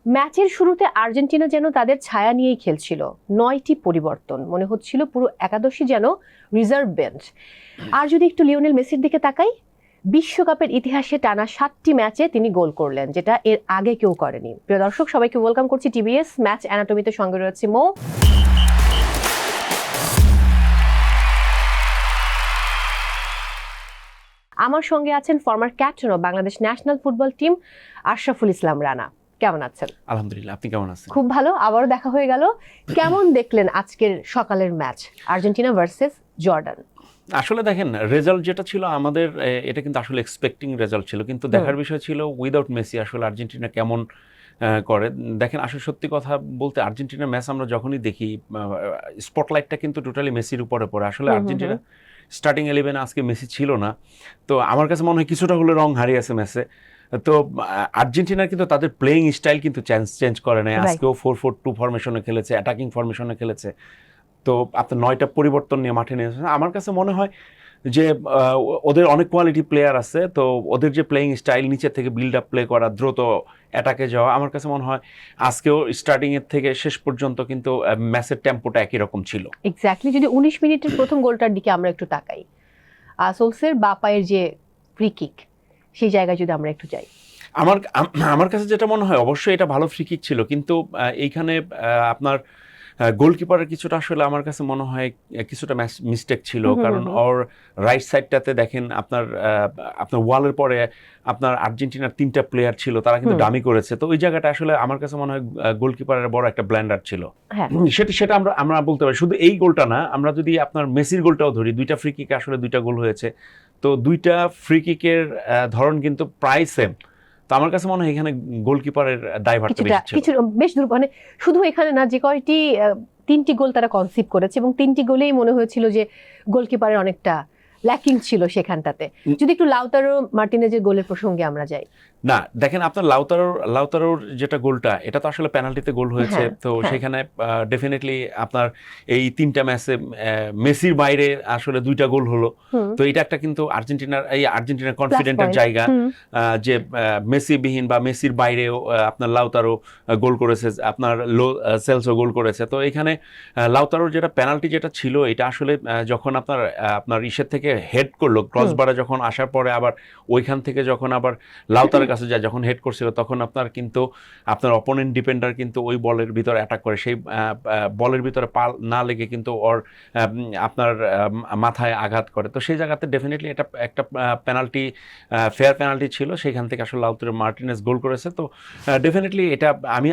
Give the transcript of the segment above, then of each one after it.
ম্যাচের শুরুতে আর্জেন্টিনা যেন তাদের ছায়া নিয়েই খেলছিল, 9টি পরিবর্তন, মনে হচ্ছিল পুরো একাদশী যেন রিজার্ভ বেঞ্চ। আর যদি একটু লিওনেল মেসির দিকে তাকাই, বিশ্বকাপের ইতিহাসে টানা 7টি ম্যাচে তিনি গোল করলেন, যেটা এর আগে কেউ করেনি। প্রিয় দর্শক, সবাইকে ওয়েলকাম করছি টিবিএস ম্যাচ অ্যানাটমিতে। সঙ্গে রয়েছে মো, আমার সঙ্গে আছেন former captain of Bangladesh national football team Ashraful Islam Rana. কেমন আছেন? আলহামদুলিল্লাহ, আপনি কেমন আছেন? খুব ভালো, আবারও দেখা হয়ে গেল। কেমন দেখলেন আজকের সকালের ম্যাচ, আর্জেন্টিনা ভার্সেস জর্ডান? আসলে দেখেন, রেজাল্ট যেটা ছিল আমাদের, এটা কিন্তু আসলে এক্সপেক্টিং রেজাল্ট ছিল, কিন্তু দেখার বিষয় ছিল উইদাউট মেসি আসলে আর্জেন্টিনা কেমন করে। দেখেন, আসলে সত্যি কথা বলতে আর্জেন্টিনার ম্যাচ আমরা যখনই দেখি, স্পটলাইটটা কিন্তু টোটালি মেসির উপরে পড়ে। আসলে আর্জেন্টিনা স্টার্টিং 11 আজকে মেসি ছিল না, তো আমার কাছে মনে হয় কিছুটা হলে রং হারিয়েছে ম্যাচে। তো আর্জেন্টিনা কিন্তু তাদের প্লেয়িং স্টাইল কিন্তু চেঞ্জ করে নাই। আজকেও 4-4-2 ফরমেশনে খেলেছে, অ্যাটাকিং ফরমেশনে খেলেছে। তো আপনার 9টা পরিবর্তন নিয়ে মাঠে নিয়ে এসেছে। আমার কাছে মনে হয় যে ওদের অনেক কোয়ালিটি প্লেয়ার আছে, তো ওদের যে প্লেয়িং স্টাইল, নিচের থেকে বিল্ড আপ প্লে করা, দ্রুত অ্যাটাকে যাওয়া, আমার কাছে মনে হয় আজকেও স্টার্টিং এর থেকে শেষ পর্যন্ত কিন্তু ম্যাচের টেম্পোটা একই রকম ছিল। এক্স্যাক্টলি। যদি 19 মিনিটের প্রথম গোলটার দিকে আমরা একটু তাকাই, সোলসের বাপায়ের যে ফ্রি কিক, সেই জায়গায় যদি আমরা একটু যাই, আমার কাছে যেটা মনে হয়, অবশ্যই এটা ভালো ফ্রি কিক ছিল, কিন্তু এইখানে আপনার গোলকিপারের কিছুটা আসলে আমার কাছে মনে হয় কিছুটা মিস্টেক ছিল। কারণ ওর রাইট সাইডটাতে দেখেন আপনার ওয়ালের পরে আপনার আর্জেন্টিনার 3টা প্লেয়ার ছিল, তারা কিন্তু ডামি করেছে। তো ওই জায়গাটা আসলে আমার কাছে মনে হয় গোলকিপারের বড় একটা ব্ল্যান্ডার ছিল। সেটা আমরা বলতে পারি। শুধু এই গোলটা না, আমরা যদি আপনার মেসির গোলটাও ধরি, 2টা ফ্রি কিকে আসলে 2টা গোল হয়েছে, তো 2টা ফ্রি কিকের ধরন কিন্তু প্রায় সেম। তো আমার কাছে মনে হয় এখানে গোলকিপারের দায়ভারটা কিছু বেশ দূর, মানে শুধু এখানে না, যে কয়টি 3টি গোল তারা কনসিভ করেছে এবং 3টি গোলেই মনে হয়েছিল যে গোলকিপারের অনেকটা ল্যাকিং ছিল সেখানটাতে। যদি একটু লাউতারো মার্টিনেজের গোলের প্রসঙ্গে আমরা যাই, না দেখেন, আপনার লাউতারোর যেটা গোলটা, এটা তো আসলে পেনাল্টিতে গোল হয়েছে। তো সেখানে ডেফিনেটলি আপনার এই 3টা ম্যাচে মেসির বাইরে আসলে 2টা গোল হলো। তো এটা একটা কিন্তু আর্জেন্টিনার কনফিডেন্টের জায়গা, যে মেসি বিহীন বা মেসির বাইরেও আপনার লাউতারো গোল করেছে, আপনার সেলসও গোল করেছে। তো এখানে লাউতারোর যেটা পেনাল্টি যেটা ছিল, এটা আসলে যখন আপনার ইসের থেকে হেড করলো, ক্রসবারে যখন আসার পরে আবার ওইখান থেকে যখন আবার লাউতারের কাছে যায়, যখন হেড করছিল, তখন আপনার অপোনেন্ট ডিফেন্ডার কিন্তু ওই বলের ভিতরে অ্যাটাক করে, সেই বলের ভিতরে পা না লেগে কিন্তু ওর আপনার মাথায় আঘাত করে। তো সেই জায়গাতে ডেফিনেটলি এটা একটা পেনাল্টি, ফেয়ার পেনাল্টি ছিল। সেখান থেকে আসলে লাউতারো মার্টিনেজ গোল করেছে। তো ডেফিনেটলি এটা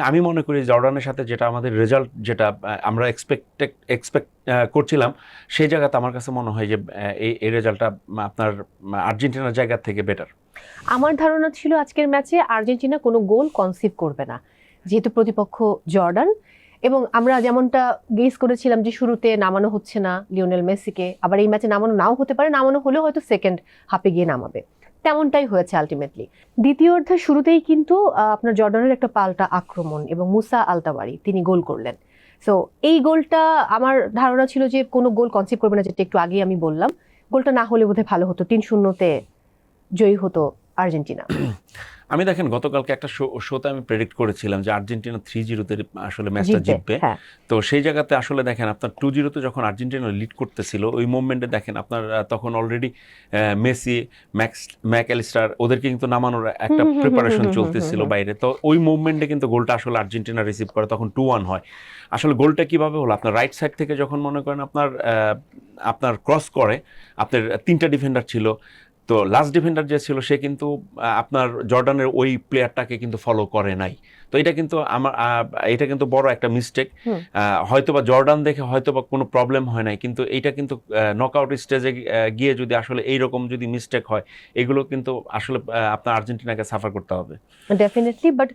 আমি মনে করি জর্ডানের সাথে যেটা আমাদের রেজাল্ট, যেটা আমরা এক্সপেক্ট করছিলাম, সেই জায়গাতে আমার কাছে মনে হয় যে এই রেজাল্টটা আপনার আর্জেন্টিনার জায়গা থেকে বেটার। আমার ধারণা ছিল আজকের ম্যাচে আর্জেন্টিনা কোনো গোল কনসিভ করবে না, যেহেতু প্রতিপক্ষ জর্ডান। এবং আমরা যেমনটা গেস করেছিলাম যে শুরুতে নামানো হচ্ছে না লিওনেল মেসিকে, আবার এই ম্যাচে নামানো নাও হতে পারে, নামানো হলেও হয়তো সেকেন্ড হাফে গিয়ে নামাবে, তেমনটাই হয়েছে আলটিমেটলি। দ্বিতীয় অর্ধের শুরুতেই কিন্তু আপনার জর্ডানের একটা পাল্টা আক্রমণ এবং মুসা আলতাওয়ারি তিনি গোল করলেন। সো এই গোলটা আমার ধারণা ছিল যে কোনো গোল কনসিভ করবে না, যেটা একটু আগেই আমি বললাম। গোলটা না হলে বোধহয় ভালো হতো, 3-0-তে জয়ী হতো আর্জেন্টিনা। আমি দেখেন, গতকালকে একটা শোতে আমি প্রেডিক্ট করেছিলাম যে আর্জেন্টিনা 3-0-তে আসলে ম্যাচটা জিতবে। তো সেই জায়গাতে আসলে দেখেন, আপনার 2-0-তে যখন আর্জেন্টিনা লিড করতেছিল, ওই মুভমেন্টে দেখেন আপনার তখন অলরেডি মেসি, ম্যাকঅ্যালিস্টার ওদেরকে কিন্তু নামানোর একটা প্রিপারেশন চলতেছিল বাইরে। তো ওই মুভমেন্টে কিন্তু গোলটা আসলে আর্জেন্টিনা রিসিভ করে, তখন 2-1 হয়। আসলে গোলটা কিভাবে হলো, আপনার রাইট সাইড থেকে যখন মনে করেন আপনার ক্রস করে, আপনার 3টা ডিফেন্ডার ছিল, তো লাস্ট ডিফেন্ডার যে ছিল সে কিন্তু আপনার জর্ডানের ওই প্লেয়ারটাকে কিন্তু ফলো করে নাই। তো এটা কিন্তু বড় একটা মিস্টেক। হয়তোবা জর্ডান দেখে হয়তোবা কোনো প্রবলেম হয় নাই, কিন্তু এইটা কিন্তু নকআউট স্টেজে গিয়ে যদি আসলে এইরকম যদি মিস্টেক হয়, এগুলো কিন্তু আসলে আপনার আর্জেন্টিনাকে সাফার করতে হবে ডেফিনেটলি। বাট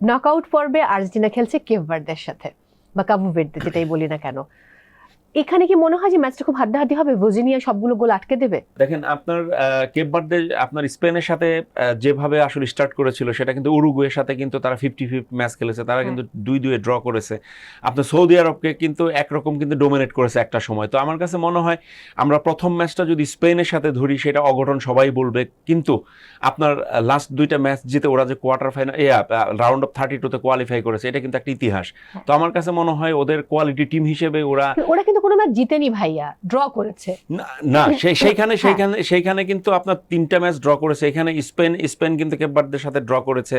নকআউট পর্বে আর্জেন্টিনা খেলছে কেপ ভার্দের সাথে, বা কাবু ভের্দে, যেটাই বলি না কেন। এখানে কি মনে হয় যে ম্যাচটা খুব হাড্ডাহাড্ডি হবে, ভর্জিনিয়া সবগুলো গোল আটকে দেবে? দেখেন আপনার কেপ ভার্দে আপনার স্পেনের সাথে যেভাবে আসলে স্টার্ট করেছিল সেটা কিন্তু উরুগুয়ের সাথে কিন্তু তারা 50-50 ম্যাচ খেলেছে, তারা কিন্তু 2-2 ড্র করেছে। আপনার সৌদি আরবকে কিন্তু একরকম কিন্তু ডোমিনেট করেছে একটা সময়। তো আমার কাছে মনে হয় আমরা প্রথম ম্যাচটা যদি স্পেনের সাথে ধরি সেটা অঘটন সবাই বলবে, কিন্তু আপনার লাস্ট 2টা ম্যাচ জিতে ওরা যে কোয়ার্টার ফাইনাল রাউন্ড অফ 32-তে কোয়ালিফাই করেছে, এটা কিন্তু একটা ইতিহাস। তো আমার কাছে মনে হয় ওদের কোয়ালিটি টিম হিসেবে ওরা কিন্তু কোনো ম্যাচ জিতেনি ভাইয়া, ড্র করেছে। না সেইখানে কিন্তু আপনার 3টা ম্যাচ ড্র করেছে। এখানে স্পেন কিন্তু কেপ ভার্দের সাথে ড্র করেছে।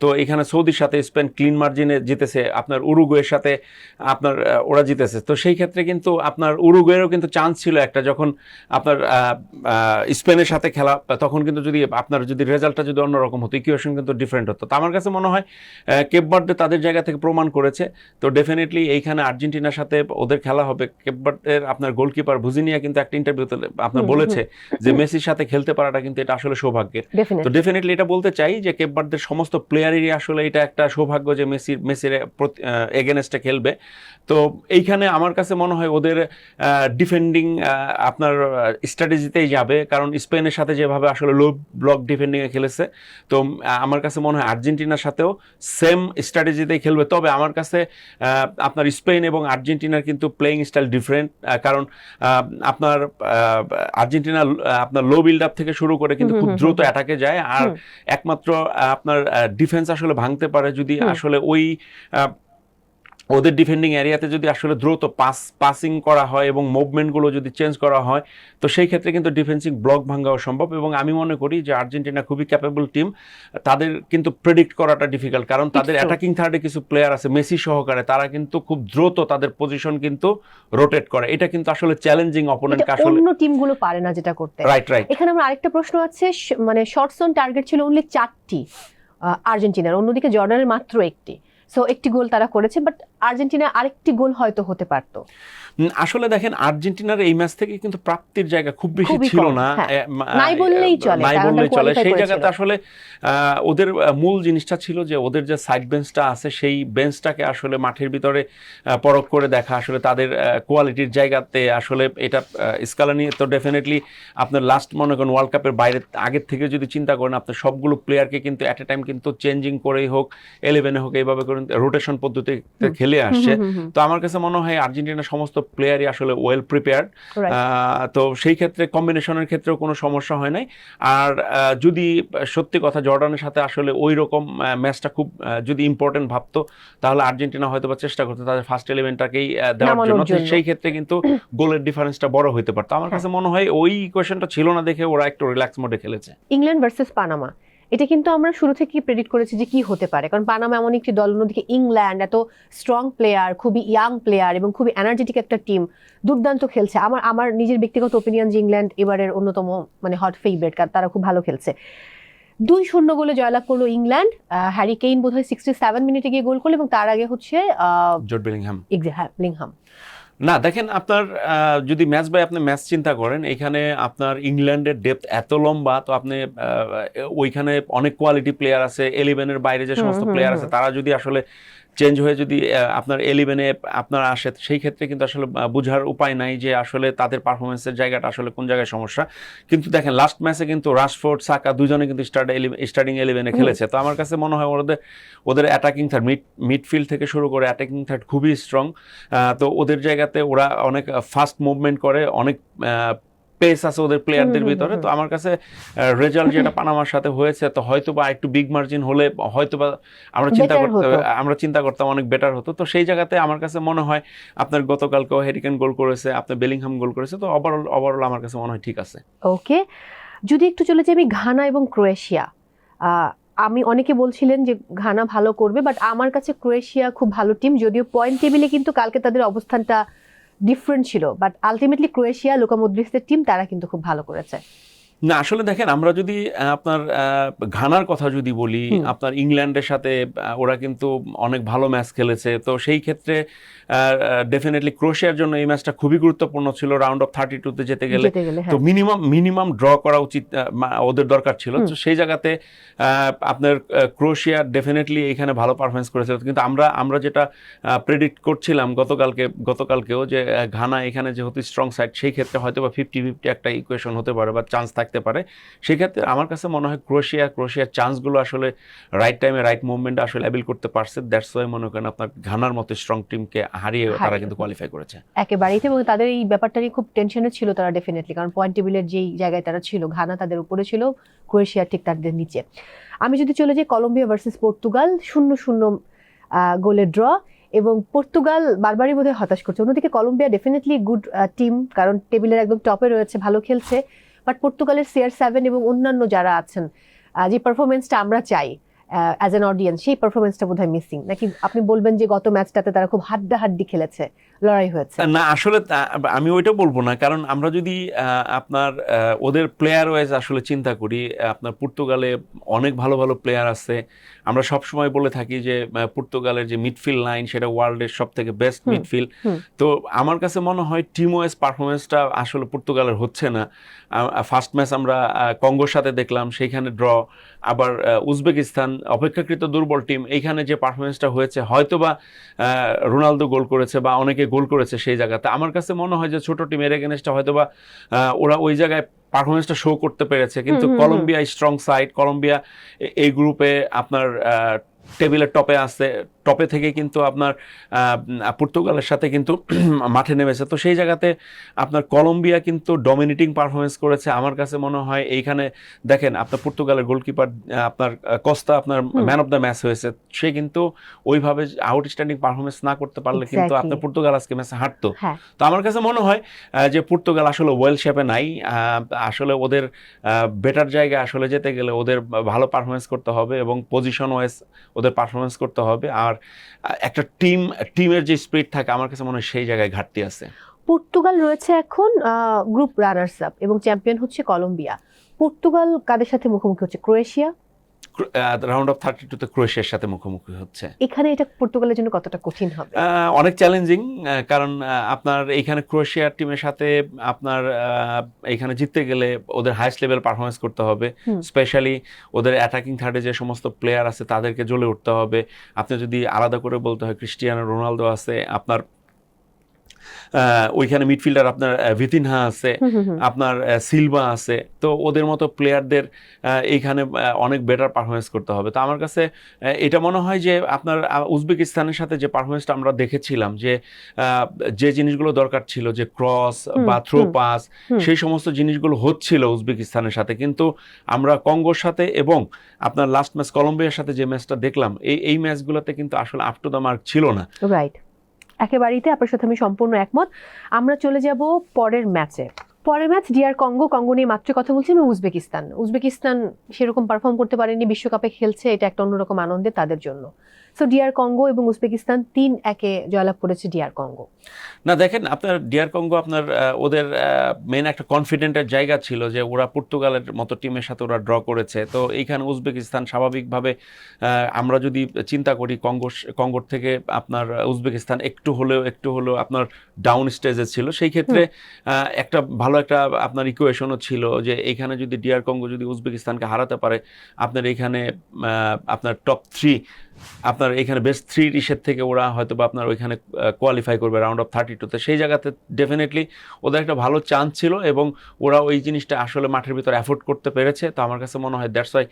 তো এখানে সৌদির সাথে স্পেন ক্লিন মার্জিনে জিতেছে, আপনার উরুগুয়ের সাথে আপনার ওরা জিতেছে। তো সেই ক্ষেত্রে কিন্তু আপনার উরুগুয়েরও কিন্তু চান্স ছিল একটা, যখন আপনার স্পেনের সাথে খেলা, তখন কিন্তু যদি আপনার যদি রেজাল্টটা যদি অন্যরকম হতো, ইকুয়েশন কিন্তু ডিফারেন্ট হতো। তো আমার কাছে মনে হয় কেপ ভার্দে তাদের জায়গা থেকে প্রমাণ করেছে। তো ডেফিনেটলি এইখানে আর্জেন্টিনার সাথে ওদের খেলা হবে। কেপ ভার্দের আপনার গোলকিপার ভুজিনিয়া কিন্তু একটা ইন্টারভিউতে আপনার বলেছে যে মেসির সাথে খেলতে পারাটা কিন্তু এটা আসলে সৌভাগ্যের। তো ডেফিনেটলি এটা বলতে চাই যে কেপ ভার্দের সমস্ত প্লেয়ারেরই আসলে এটা একটা সৌভাগ্য যে মেসির এগেনস্টে খেলবে। তো এইখানে আমার কাছে মনে হয় ওদের ডিফেন্ডিং আপনার স্ট্র্যাটেজিতেই যাবে, কারণ স্পেনের সাথে যেভাবে আসলে লো ব্লক ডিফেন্ডিংয়ে খেলেছে, তো আমার কাছে মনে হয় আর্জেন্টিনার সাথেও সেম স্ট্র্যাটেজিতেই খেলবে। তবে আমার কাছে আপনার স্পেন এবং আর্জেন্টিনার কিন্তু প্লেইং স্টাইল ডিফারেন্ট, কারণ আপনার আর্জেন্টিনা আপনার লো বিল্ড আপ থেকে শুরু করে কিন্তু খুব দ্রুত অ্যাটাকে যায়, আর একমাত্র আপনার ডিফেন্স আসলে ভাঙতে পারে যদি আসলে ওই ওদের ডিফেন্ডিং এরিয়াতে যদি আসলে দ্রুত পাসিং করা হয় এবং মুভমেন্টগুলো যদি চেঞ্জ করা হয়, তো সেই ক্ষেত্রে কিন্তু ডিফেন্সিভ ব্লক ভাঙাও সম্ভব। এবং আমি মনে করি যে আর্জেন্টিনা খুবই ক্যাপেবল টিম, তাদের কিন্তু প্রেডিক্ট করাটা ডিফিকাল্ট, কারণ তাদের অ্যাটাকিং থার্ডে কিছু প্লেয়ার আছে মেসি সহকারে, তারা কিন্তু খুব দ্রুত তাদের পজিশন কিন্তু রোটেট করে। এটা কিন্তু আসলে চ্যালেঞ্জিং অপোনেন্টকে আসলে অন্য টিমগুলো পারে না যেটা করতে। রাইট। এখানে আমার আরেকটা প্রশ্ন আছে, মানে শর্টস অন টার্গেট ছিল অনলি 4টি আর্জেন্টিনার, অন্যদিকে জর্ডানের মাত্র 1টি। সো 1টি গোল তারা করেছে, বাট আর্জেন্টিনা আরেকটি গোল হয়তো হতে পারতো। আসলে দেখেন আর্জেন্টিনার এই ম্যাচ থেকে কিন্তু প্রাপ্তির জায়গা খুব বেশি ছিল না, নাই বললেই চলে। সেই জায়গাতে আসলে ওদের মূল জিনিসটা ছিল যে ওদের যে সাইড বেঞ্চটা আছে সেই বেঞ্চটাকে আসলে মাঠের ভিতরে পরখ করে দেখা, আসলে তাদের কোয়ালিটির জায়গাতে আসলে এটা স্কালানি। তো ডেফিনেটলি আপনার লাস্ট মনে করেন ওয়ার্ল্ড কাপের বাইরে আগের থেকে যদি চিন্তা করেন, আপনার সবগুলো প্লেয়ারকে কিন্তু অ্যাট এ টাইম কিন্তু চেঞ্জিং করেই হোক, 11-এ হোক, এইভাবে করে রোটেশন পদ্ধতিতে খেলে আসছে। তো আমার কাছে মনে হয় আর্জেন্টিনার সমস্ত প্লেয়ারই আসলে ওয়েল প্রিপেয়ার্ড। তো সেই ক্ষেত্রে কম্বিনেশনের ক্ষেত্রেও কোনো সমস্যা হয় নাই। আর যদি সত্যি কথা জর্ডানের সাথে আসলে ওই রকম ম্যাচটা খুব যদি ইম্পর্টেন্ট ভাবতো, তাহলে আর্জেন্টিনা হয়তো বা চেষ্টা করতো তাদের ফার্স্ট 11টাকেই দেওয়ার জন্য। সেই ক্ষেত্রে কিন্তু গোলের ডিফারেন্সটা বড় হইতে পারতো। আমার কাছে মনে হয় ওই ইকুয়েশনটা ছিল না দেখে ওরা একটু রিল্যাক্স মোডে খেলেছে। ইংল্যান্ড ভার্সেস পানামা, এটা কিন্তু আমরা শুরু থেকেই প্রেডিক্ট করেছি যে কি হতে পারে, কারণ পানামা এমন একটি দল, অন্যদিকে ইংল্যান্ড এত স্ট্রং প্লেয়ার, খুবই ইয়াং প্লেয়ার এবং খুবই এনার্জেটিক একটা টিম, দুর্দান্ত খেলছে। আমার নিজের ব্যক্তিগত ওপিনিয়ন যে ইংল্যান্ড এবারের অন্যতম মানে হট ফেভারিট, কারণ তারা খুব ভালো খেলছে। 2-0 গোলে জয়লাভ করলো ইংল্যান্ড। হ্যারি কেইন বোধহয় 67 মিনিটে গিয়ে গোল করলো, এবং তার আগে হচ্ছে জুড বেলিংহাম। বেলিংহাম। না দেখেন, আপনার যদি ম্যাচ বাই আপনি ম্যাচ চিন্তা করেন, এখানে আপনার ইংল্যান্ডের ডেপথ এত লম্বা, তো আপনি ওইখানে অনেক কোয়ালিটি প্লেয়ার আছে। 11-এর বাইরে যে সমস্ত প্লেয়ার আছে তারা যদি আসলে চেঞ্জ হয়ে যদি আপনার 11-এ আপনার আসে, সেই ক্ষেত্রে কিন্তু আসলে বোঝার উপায় নাই যে আসলে তাদের পারফরমেন্সের জায়গাটা আসলে কোন জায়গায় সমস্যা। কিন্তু দেখেন লাস্ট ম্যাচে কিন্তু রাশফোর্ড, সাকা দুজনে কিন্তু স্টার্টিং 11-এ খেলেছে। তো আমার কাছে মনে হয় ওদের অ্যাটাকিং থার্ড, মিডফিল্ড থেকে শুরু করে অ্যাটাকিং থার্ড খুবই স্ট্রং। তো ওদের জায়গাতে ওরা অনেক ফাস্ট মুভমেন্ট করে, অনেক পেস আছে ওদের প্লেয়ারদের ভিতরে। তো আমার কাছে রেজাল্ট যেটা পানামার সাথে হয়েছে, তো হয়তো বা একটু বিগ মার্জিন হলে হয়তো বা আমরা চিন্তা করতাম অনেক বেটার হতো। তো সেই জায়গাতে আমার কাছে মনে হয় আপনার গতকালকেও হ্যারি কেইন গোল করেছে, আপনার বেলিংহাম গোল করেছে। তো ওভারঅল আমার কাছে মনে হয় ঠিক আছে। ওকে, যদি একটু চলে যাই আমি ঘানা এবং ক্রোয়েশিয়া। আমি অনেকে বলছিলেন যে ঘানা ভালো করবে, বাট আমার কাছে ক্রোয়েশিয়া খুব ভালো টিম, যদিও পয়েন্ট টেবিলে কিন্তু কালকে তাদের অবস্থানটা ডিফারেন্ট ছিল, বাট আলটিমেটলি ক্রোয়েশিয়া, লুকা মদ্রিচের টিম, তারা কিন্তু খুব ভালো করেছে। না আসলে দেখেন আমরা যদি আপনার ঘানার কথা যদি বলি, আপনার ইংল্যান্ডের সাথে ওরা কিন্তু অনেক ভালো ম্যাচ খেলেছে, তো সেই ক্ষেত্রে ডেফিনেটলি ক্রোয়েশিয়ার জন্য এই ম্যাচটা খুবই গুরুত্বপূর্ণ ছিল রাউন্ড অফ 32-তে যেতে গেলে। তো মিনিমাম ড্র করা উচিত ওদের দরকার ছিল। তো সেই জায়গাতে আপনার ক্রোয়েশিয়া ডেফিনেটলি এখানে ভালো পারফরমেন্স করেছিল, কিন্তু আমরা যেটা প্রেডিক্ট করছিলাম গতকালকেও যে ঘানা এখানে যেহেতু স্ট্রং সাইড, সেই ক্ষেত্রে হয়তো বা 50-50 একটা ইকুয়েশন হতে পারে বা চান্স থাকতে পারে। সেক্ষেত্রে আমার কাছে মনে হয় ক্রোয়েশিয়ার চান্সগুলো আসলে রাইট টাইমে রাইট মুভমেন্টে আসলে অ্যাবিল করতে পারছে। দ্যাটস ওয়াই মনে করেন আপনার ঘানার মতো স্ট্রং টিমকে হারিয়ে তারা কিন্তু কোয়ালিফাই করেছে একেবারেই। এবং তাদের এই ব্যাপারটা নিয়ে খুব টেনশনে ছিল তারা ডেফিনেটলি, কারণ পয়েন্ট টেবিলের যেই জায়গায় তারা ছিল, ঘানা তাদের উপরে ছিল, ক্রোয়েশিয়া ঠিক তাদের নিচে। আমি যদি চলে যাই কলম্বিয়া ভার্সেস পর্তুগাল, 0-0 গোলের ড্র, এবং পর্তুগাল বারবারই বোধহয় হতাশ করছে। অন্যদিকে কলম্বিয়া ডেফিনেটলি গুড টিম, কারণ টেবিলের একদম টপে রয়েছে, ভালো খেলছে। বাট পর্তুগালের CR7 এবং অন্যান্য যারা আছেন, যে পারফরমেন্সটা আমরা চাই অ্যাজ অ্যান অডিয়েন্স, সেই পারফরমেন্সটা বোধহয় মিসিং। নাকি আপনি বলবেন যে গত ম্যাচটাতে তারা খুব হাড্ডাহাড্ডি খেলেছে, লড়াই হয়েছে? না আসলে আমি ওইটা বলবো না, কারণ আমরা যদি আপনার ওদের প্লেয়ার ওয়াইজ আসলে চিন্তা করি, আপনার পর্তুগালে অনেক ভালো ভালো প্লেয়ার আছে। আমরা সব সময় বলে থাকি যে পর্তুগালের যে মিডফিল্ড লাইন সেটা ওয়ার্ল্ডের সব থেকে বেস্ট মিডফিল্ড। তো আমার কাছে মনে হয় টিম ওয়াইজ পারফরমেন্সটা আসলে পর্তুগালের হচ্ছে না। ফার্স্ট ম্যাচ আমরা কঙ্গোর সাথে দেখলাম, সেইখানে ড্র। আবার উজবেকিস্তান অপেক্ষাকৃত দুর্বল টিম, এইখানে যে পারফরমেন্সটা হয়েছে, হয়তোবা রোনালদো গোল করেছে বা অনেকে গোল করেছে সেই জায়গাতে। আমার কাছে মনে হয় যে ছোট টিমের এগেনস্টে হয়তোবা ওরা ওই জায়গায় পারফরমেন্সটা শো করতে পেরেছে। কিন্তু কলম্বিয়া স্ট্রং সাইড, কলম্বিয়া এই গ্রুপে আপনার টেবিলের টপে আছে, টপে থেকে কিন্তু আপনার পর্তুগালের সাথে কিন্তু মাঠে নেমেছে। তো সেই জায়গাতে আপনার কলম্বিয়া কিন্তু ডমিনেটিং পারফরমেন্স করেছে। আমার কাছে মনে হয় এইখানে দেখেন আপনার পর্তুগালের গোলকিপার আপনার কস্তা আপনার ম্যান অফ দ্য ম্যাচ হয়েছে। সে কিন্তু ওইভাবে আউটস্ট্যান্ডিং পারফরমেন্স না করতে পারলে কিন্তু আপনার পর্তুগাল আজকে ম্যাচে হারতো। তো আমার কাছে মনে হয় যে পর্তুগাল আসলে ওয়েল শেপে নাই। আসলে ওদের বেটার জায়গায় আসলে যেতে গেলে ওদের ভালো পারফরমেন্স করতে হবে এবং পজিশন ওয়াইজ ওদের পারফরমেন্স করতে হবে। আর একটা টিমের যে স্পিরিট থাকে, আমার কাছে মনে হয় সেই জায়গায় ঘাটতি আছে। পর্তুগাল রয়েছে এখন গ্রুপ রানার্স আপ এবং চ্যাম্পিয়ন হচ্ছে কলম্বিয়া। পর্তুগাল কাদের সাথে মুখোমুখি হচ্ছে? ক্রোয়েশিয়া রাউন্ড অফ 32-তে ক্রোয়েশিয়ার সাথে মুখোমুখি হচ্ছে। এখানে এটা পর্তুগালের জন্য কতটা কঠিন হবে? অনেক চ্যালেঞ্জিং, কারণ আপনার এইখানে ক্রোয়েশিয়ার টিমের সাথে আপনার এইখানে জিততে গেলে ওদের হাইস্ট লেভেল পারফরমেন্স করতে হবে। স্পেশালি ওদের অ্যাটাকিং থার্ডে যে সমস্ত প্লেয়ার আছে তাদেরকে জ্বলে উঠতে হবে। আপনি যদি আলাদা করে বলতে হয়, ক্রিস্টিয়ানো রোনালদো আছে, আপনার ওইখানে মিডফিল্ডার আপনার ভিতিনহা আছে, আপনার সিলভা আছে। তো ওদের মতো প্লেয়ারদের এইখানে অনেক বেটার পারফরমেন্স করতে হবে। তো আমার কাছে এটা মনে হয় যে আপনার উজবেকিস্তানের সাথে যে পারফরমেন্সটা আমরা দেখেছিলাম, যে জিনিসগুলো দরকার ছিল, যে ক্রস বা থ্রো পাস, সেই সমস্ত জিনিসগুলো হচ্ছিল উজবেকিস্তানের সাথে। কিন্তু আমরা কঙ্গোর সাথে এবং আপনার লাস্ট ম্যাচ কলম্বিয়ার সাথে যে ম্যাচটা দেখলাম, এই ম্যাচগুলোতে কিন্তু আসলে আপ টু দ্য মার্ক ছিল না। রাইট, একেবারেই আপনার সাথে আমি সম্পূর্ণ একমত। আমরা চলে যাব পরের ম্যাচে। পরের ম্যাচ ডিআর কঙ্গো নিয়ে মাত্র কথা বলছি। উজবেকিস্তান সেরকম পারফর্ম করতে পারেনি, বিশ্বকাপে খেলছে, এটা একটা অন্যরকম আনন্দের তাদের জন্য। সো ডিআর কঙ্গো এবং উজবেকিস্তান 3-1 জয়লাভ করেছে ডিআর কঙ্গো। না দেখেন আপনার ডিআর কঙ্গো আপনার ওদের মেন একটা কনফিডেন্টের জায়গা ছিল যে ওরা পর্তুগালের মতো টিমের সাথে ওরা ড্র করেছে। তো এইখানে উজবেকিস্তান স্বাভাবিকভাবে আমরা যদি চিন্তা করি কঙ্গোর থেকে আপনার উজবেকিস্তান একটু হলেও আপনার ডাউন স্টেজে ছিল। সেই ক্ষেত্রে একটা ভালো একটা আপনার ইকুয়েশনও ছিল যে এইখানে যদি ডিআর কঙ্গো যদি উজবেকিস্তানকে হারাতে পারে, আপনার এইখানে আপনার টপ 3 আপনার এখানে বেস্ট 3 ইসের থেকে ওরা হয়তো বা আপনার ওইখানে কোয়ালিফাই করবে রাউন্ড অফ 32-তে। সেই জায়গাতে ডেফিনেটলি ওদের একটা ভালো চান্স ছিল এবং ওরা ওই জিনিসটা আসলে মাঠের ভিতরে অ্যাফোর্ড করতে পেরেছে। তো আমার কাছে মনে হয় দ্যাটস ওয়াই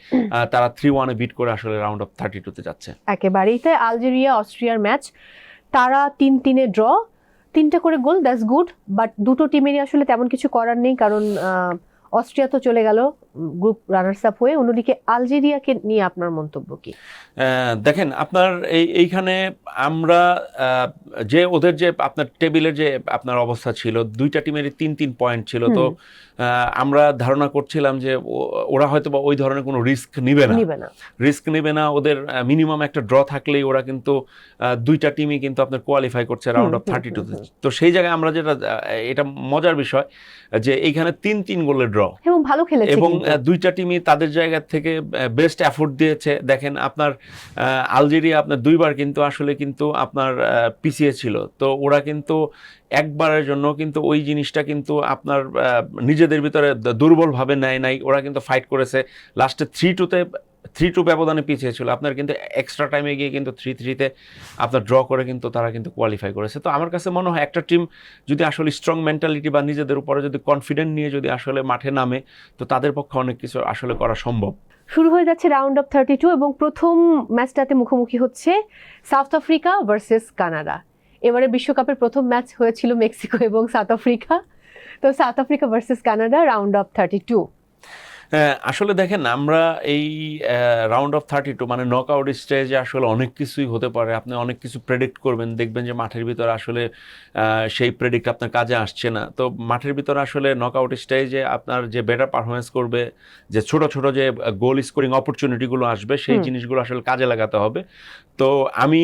তারা 3-1 বিট করে আসলে রাউন্ড অফ 32-তে যাচ্ছে। একেবারেই তাই। আলজেরিয়া অস্ট্রিয়ার ম্যাচ, তারা 3-3 ড্র, 3টা করে গোল, দ্যাটস গুড। বাট দুটো টিমেরই আসলে তেমন কিছু করার নেই, কারণ অস্ট্রিয়া তো চলে গেল গ্রুপ রানার্স আপ হয়ে। অন্যদিকে আলজেরিয়াকে নিয়ে আপনার মন্তব্য কি? দেখেন আপনার এইখানে আমরা যে ওদের যে আপনার টেবিলের যে আপনার অবস্থা ছিল, দুইটা টিমেরই 3-3 পয়েন্ট ছিল। তো আমরা ধারণা করছিলাম যে ওরা হয়তো বা ওই ধরনের কোনো রিস্ক নিবে না। ওদের মিনিমাম একটা ড্র থাকলেই ওরা কিন্তু দুইটা টিমই কিন্তু আপনার কোয়ালিফাই করছে রাউন্ড অফ 32-তে। তো সেই জায়গায় আমরা যেটা এটা মজার বিষয় যে এইখানে 3-3 গোলের ড্র এবং ভালো খেলেছে এবং কিন্তু। দুইটা টিমই তাদের জায়গা থেকে বেস্ট এফোর্ট দিয়েছে। দেখেন আপনার আলজেরিয়া আপনার দুইবার কিন্তু আসলে কিন্তু আপনার পিছিয়ে ছিল, তো ওরা কিন্তু একবারের জন্য কিন্তু ওই জিনিসটা কিন্তু আপনার নিজেদের ভিতরে দুর্বলভাবে নেয় নাই, ওরা কিন্তু ফাইট করেছে লাস্টে 3-2 ব্যবধানে পিছিয়ে ছিল আপনার, কিন্তু এক্সট্রা টাইমে গিয়ে কিন্তু 3-3 আপনার ড্র করে কিন্তু তারা কিন্তু কোয়ালিফাই করেছে। তো আমার কাছে মনে হয় একটা টিম যদি আসলে স্ট্রং মেন্টালিটি বা নিজেদের উপরে যদি কনফিডেন্ট নিয়ে যদি আসলে মাঠে নামে, তো তাদের পক্ষে অনেক কিছু আসলে করা সম্ভব। শুরু হয়ে যাচ্ছে রাউন্ড অফ 32 এবং প্রথম ম্যাচটাতে মুখোমুখি হচ্ছে সাউথ আফ্রিকা ভার্সেস কানাডা। এবারে বিশ্বকাপের প্রথম ম্যাচ হয়েছিল মেক্সিকো এবং সাউথ আফ্রিকা, তো south Africa versus Canada round of 32। আসলে দেখেন আমরা এই রাউন্ড অফ 32 মানে নক আউট স্টেজে আসলে অনেক কিছুই হতে পারে, আপনি অনেক কিছু প্রেডিক্ট করবেন, দেখবেন যে মাঠের ভিতরে আসলে সেই প্রেডিক্ট আপনার কাজে আসছে না। তো মাঠের ভিতরে আসলে নক আউট স্টেজে আপনার যে বেটার পারফরমেন্স করবে, যে ছোট ছোট যে গোল স্কোরিং অপরচুনিটিগুলো আসবে সেই জিনিসগুলো আসলে কাজে লাগাতে হবে। তো আমি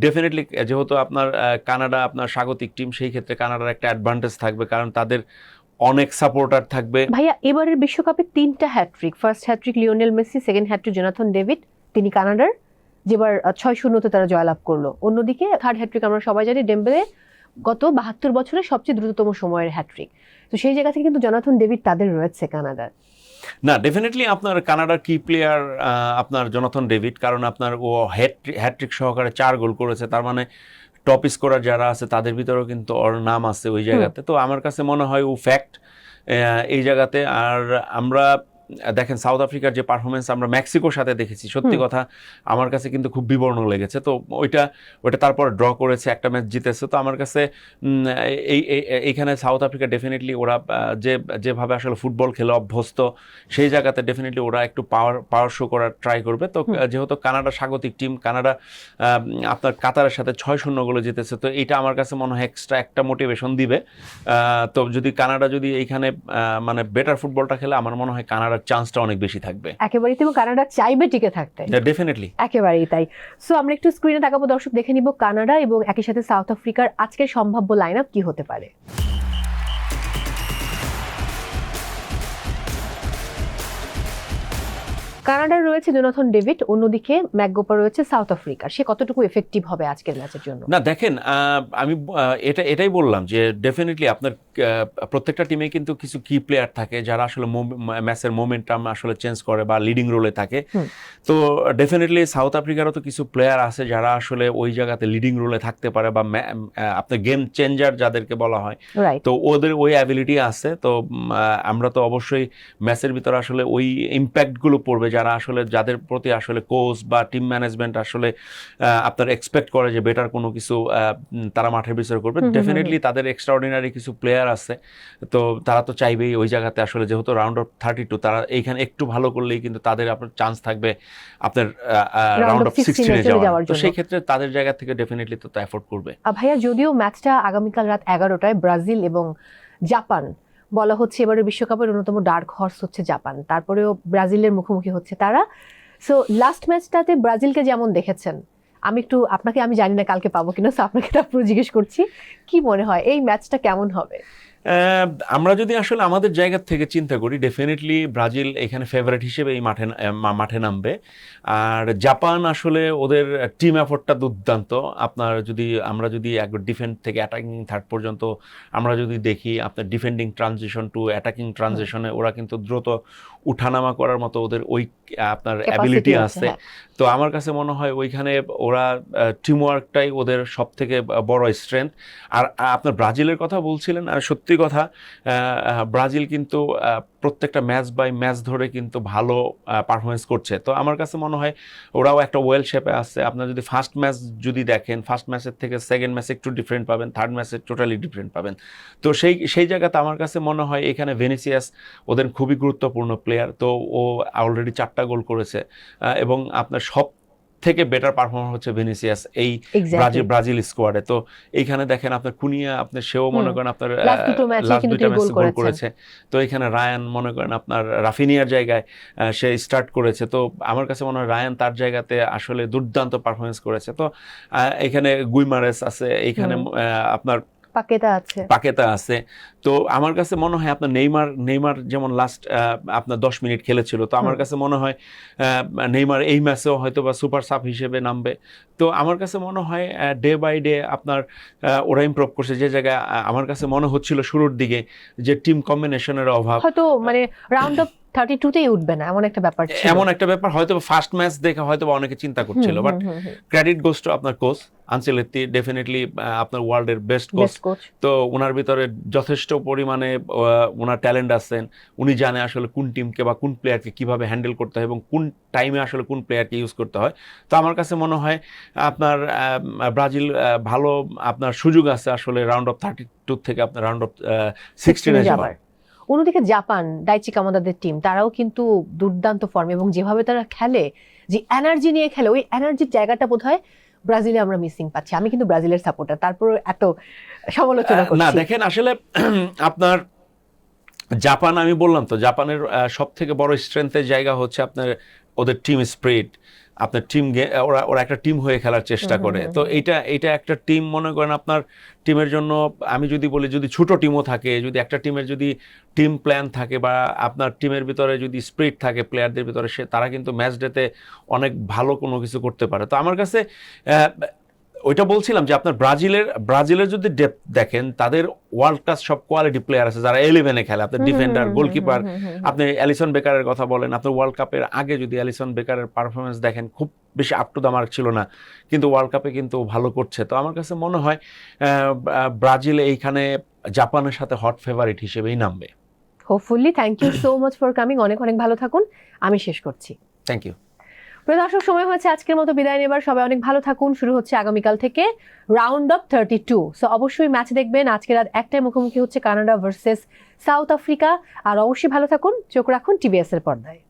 ডেফিনেটলি যেহেতু আপনার কানাডা আপনার স্বাগতিক টিম, সেই ক্ষেত্রে কানাডার একটা অ্যাডভান্টেজ থাকবে, কারণ তাদের অনেক সাপোর্টার থাকবে। ভাইয়া এবারের বিশ্বকাপে 3টা hat trick, first hat trick Lionel Messi, second hat trick Jonathan David, তিনি কানাডার, যেবার 6-0 তারা জয়লাভ করলো। অন্যদিকে থার্ড হ্যাট্রিক আমরা সবাই জানি ডেম্বেলে গত 72 বছরের সবচেয়ে দ্রুততম সময়ের হ্যাট্রিক, তো সেই জায়গা থেকে কিন্তু জোনাথন ডেভিড তাদের রয়েছে কানাডার। না ডেফিনেটলি আপনার কানাডার কি প্লেয়ার আপনার জোনাথন ডেভিড, কারণ আপনার ও হ্যাট্রিক সহকারে 4 গোল করেছে, তার মানে টপ স্কোরার যারা আছে তাদের ভিতরেও কিন্তু ওর নাম আছে ওই জায়গাতে। তো আমার কাছে মনে হয় ও ফ্যাক্ট এই জায়গাতে। আর আমরা দেখেন সাউথ আফ্রিকার যে পারফরমেন্স আমরা মেক্সিকোর সাথে দেখেছি, সত্যি কথা আমার কাছে কিন্তু খুব বিবর্ণ লেগেছে। তো ওইটা তারপর ড্র করেছে, একটা ম্যাচ জিতেছে। তো আমার কাছে এইখানে সাউথ আফ্রিকা ডেফিনেটলি ওরা যেভাবে আসলে ফুটবল খেলে অভ্যস্ত, সেই জায়গাতে ডেফিনেটলি ওরা একটু পাওয়ার শো করার ট্রাই করবে। তো যেহেতু কানাডা স্বাগতিক টিম, কানাডা আপনার কাতারের সাথে 6-0 গোলে জিতেছে, তো এটা আমার কাছে মনে হয় এক্সট্রা একটা মোটিভেশন দিবে। তো যদি কানাডা যদি এইখানে মানে বেটার ফুটবলটা খেলে, আমার মনে হয় কানাডার চান্সটা অনেক বেশি থাকবে। একেবারেই, এবং কানাডা চাইবে টিকে থাকতে, ডেফিনেটলি একেবারেই তাই। সো আমরা একটু স্ক্রিনে তাকাবো দর্শক, দেখে নিব কানাডা এবং একই সাথে সাউথ আফ্রিকার আজকের সম্ভাব্য লাইন আপ কি হতে পারে। কানাডার রয়েছে জোনাথন ডেভিড, অন্যদিকে ম্যাকগোপা রয়েছে সাউথ আফ্রিকার। সে কতটুকু এফেক্টিভ হবে আজকের ম্যাচের জন্য? না দেখেন, আমি এটাই বললাম যে ডেফিনেটলি আপনার প্রত্যেকটা টিমে কিন্তু কিছু কি প্লেয়ার থাকে যারা আসলে ম্যাচের মোমেন্টাম আসলে চেঞ্জ করে বা লিডিং রোলে থাকে। তো ডেফিনেটলি সাউথ আফ্রিকারও তো কিছু প্লেয়ার আছে যারা আসলে ওই জায়গাতে লিডিং রোলে থাকতে পারে, বা আপনার গেম চেঞ্জার যাদেরকে বলা হয়, তো ওদের ওই অ্যাবিলিটি আছে। তো আমরা তো অবশ্যই ম্যাচের ভিতরে আসলে ওই ইম্প্যাক্টগুলো পড়বে যারা আসলে যাদের প্রতি আসলে কোচ বা টিম ম্যানেজমেন্ট আসলে আপনার এক্সপেক্ট করে যে বেটার কোনো কিছু তারা মাঠের ভিতরে করবে। ডেফিনেটলি তাদের এক্সট্রাঅর্ডিনারি কিছু প্লেয়ার আছে, তো তারা তো চাইবেই ওই জায়গাতে আসলে যেহেতু রাউন্ড অফ 32 তারা এইখানে একটু ভালো করলেই কিন্তু তাদের আপনার চান্স থাকবে আপনার রাউন্ড অফ 16 যাওয়ার। তো সেই ক্ষেত্রে তাদের জায়গা থেকে ডেফিনেটলি তো এফোর্ট করবে। ভাইয়া যদিও ম্যাচটা আগামীকাল রাত 11টায় ব্রাজিল এবং জাপান, বলা হচ্ছে এবারের বিশ্বকাপের অন্যতম ডার্ক হর্স হচ্ছে জাপান, তারপরেও ব্রাজিলের মুখোমুখি হচ্ছে তারা। সো লাস্ট ম্যাচটাতে ব্রাজিলকে যেমন দেখেছেন, আমি জানি না কালকে পাবো কিনা, সো আপনাকে তারপরে জিজ্ঞেস করছি কি মনে হয় এই ম্যাচটা কেমন হবে? আমরা যদি আসলে আমাদের জায়গা থেকে চিন্তা করি, ডেফিনেটলি ব্রাজিল এখানে ফেভারিট হিসেবে এই মাঠে নামবে। আর জাপান আসলে ওদের টিম এফোর্টটা দুর্দান্ত। আমরা যদি একবার ডিফেন্ড থেকে অ্যাটাকিং থার্ড পর্যন্ত আমরা যদি দেখি, আপনার ডিফেন্ডিং ট্রানজিশন টু অ্যাটাকিং ট্রানজিশনে ওরা কিন্তু দ্রুত উঠানামা করার মতো ওদের ওই আপনার অ্যাবিলিটি আছে। তো আমার কাছে মনে হয় ওইখানে ওরা টিমওয়ার্কটাই ওদের সব থেকে বড় স্ট্রেংথ। আর আপনার ব্রাজিলের কথা বলছিলেন, আর সত্যি কথা ব্রাজিল কিন্তু প্রত্যেকটা ম্যাচ বাই ম্যাচ ধরে কিন্তু ভালো পারফরমেন্স করছে। তো আমার কাছে মনে হয় ওরাও একটা ওয়েল শেপে আছে। আপনার যদি ফার্স্ট ম্যাচ যদি দেখেন, ফার্স্ট ম্যাচের থেকে সেকেন্ড ম্যাচে একটু ডিফারেন্ট পাবেন, থার্ড ম্যাচে টোটালি ডিফারেন্ট পাবেন। তো সেই জায়গাতে আমার কাছে মনে হয় এখানে ভিনিসিয়াস ওদের খুবই গুরুত্বপূর্ণ প্লেয়ার। তো ও অলরেডি 4টা গোল করেছে এবং আপনার সব থেকে বেটার পারফর্মার হচ্ছে ভিনিসিয়াস এই ব্রাজিল স্কোয়াডে। তো এইখানে দেখেন আপনার কুনিয়া, আপনার সেও মনে করেন আপনার লাস্ট দুটো ম্যাচে গোল করেছে। তো এখানে রায়ান মনে করেন আপনার রাফিনিয়ার জায়গায় সে স্টার্ট করেছে। তো আমার কাছে মনে হয় রায়ান তার জায়গাতে আসলে দুর্দান্ত পারফরমেন্স করেছে। তো এখানে গুইমারেস আছে, এইখানে আপনার পাকেতা আছে। পাকেতা আছে। তো আমার কাছে মনে হয় আপনার নেইমার যেমন লাস্ট আপনার 10 মিনিট খেলেছিল, তো আমার কাছে মনে হয় নেইমার এই ম্যাচেও হয়তো বা সুপার সাব হিসেবে নামবে। তো আমার কাছে মনে হয় ডে বাই ডে আপনার ওরা ইমপ্রুভ করছে। যে জায়গায় আমার কাছে মনে হচ্ছিল শুরুর দিকে যে টিম কম্বিনেশনের অভাব, হয়তো মানে রাউন্ড অফ 32-তেই উঠবে না এমন একটা ব্যাপার ছিল। এমন একটা ব্যাপার হয়তো ফার্স্ট ম্যাচ দেখে হয়তো অনেকে চিন্তা করছিল, বাট ক্রেডিট গোস টু আপনার কোচ আনচেলত্তি, ডেফিনেটলি আপনার ওয়ার্ল্ডের বেস্ট কোচ। তো ওনার ভিতরে যথেষ্ট পরিমাণে ওনার ট্যালেন্ট আছেন, উনি জানে আসলে কোন টিমকে বা কোন প্লেয়ারকে কিভাবে হ্যান্ডেল করতে হয় এবং কোন টাইমে আসলে কোন প্লেয়ারকে ইউজ করতে হয়। তো আমার কাছে মনে হয় আপনার ব্রাজিল ভালো আপনার সুযোগ আছে আসলে রাউন্ড অফ 32 থেকে আপনার রাউন্ড অফ 16 যাবার। অন্যদিকে জাপান, ডাইচি কামাদাদের টিম, তারাও কিন্তু দুর্দান্ত ফর্ম এবং যেভাবে তারা খেলে, যে এনার্জি নিয়ে খেলে, ওই এনার্জির জায়গাটা বোধহয় ব্রাজিলে আমরা মিসিং পাচ্ছি। আমি কিন্তু ব্রাজিলের সাপোর্টার, তারপর এত সমালোচনা করছি না। দেখেন আসলে আপনার জাপান, আমি বললাম তো জাপানের সব থেকে বড় স্ট্রেংথের জায়গা হচ্ছে আপনার ওদের টিম স্পিরিট। আপনার টিম ওরা একটা টিম হয়ে খেলার চেষ্টা করে। তো এইটা একটা টিম, মনে করেন আপনার টিমের জন্য আমি যদি বলি, যদি ছোট টিমও থাকে, যদি একটা টিমের যদি টিম প্ল্যান থাকে বা আপনার টিমের ভিতরে যদি স্পিরিট থাকে প্লেয়ারদের ভিতরে, তারা কিন্তু ম্যাচ ডেতে অনেক ভালো কোনো কিছু করতে পারে। তো আমার কাছে ওইটা বলছিলাম যে আপনার ব্রাজিলের যদি ডেপথ দেখেন, তাদের ওয়ার্ল্ড ক্লাস সব কোয়ালিটি প্লেয়ার আছে যারা 11-এ খেলে। আপনার ডিফেন্ডার, গোলকিপার, আপনি অ্যালিসন বেকারের কথা বলেন, আপনার ওয়ার্ল্ড কাপের আগে যদি অ্যালিসন বেকারের পারফরমেন্স দেখেন, খুব বেশি আপ টু দ্য মার্ক ছিল না, কিন্তু ওয়ার্ল্ড কাপে কিন্তু ভালো করছে। তো আমার কাছে মনে হয় ব্রাজিল এইখানে জাপানের সাথে হট ফেভারিট হিসেবেই নামবে। Hopefully. Thank you so much for coming. অনেক অনেক ভালো থাকুন। আমি শেষ করছি। Thank you. প্রিয় দর্শক, সময় হয়েছে আজকের মতো বিদায় নেবার। সবাই অনেক ভালো থাকুন। শুরু হচ্ছে আগামীকাল থেকে রাউন্ড অফ 32। সো অবশ্যই ম্যাচ দেখবেন। আজকে রাত 1টায় মুখোমুখি হচ্ছে কানাডা ভার্সেস সাউথ আফ্রিকা। আর অবশ্যই ভালো থাকুন, চোখ রাখুন টিভিএস এর পর্দায়।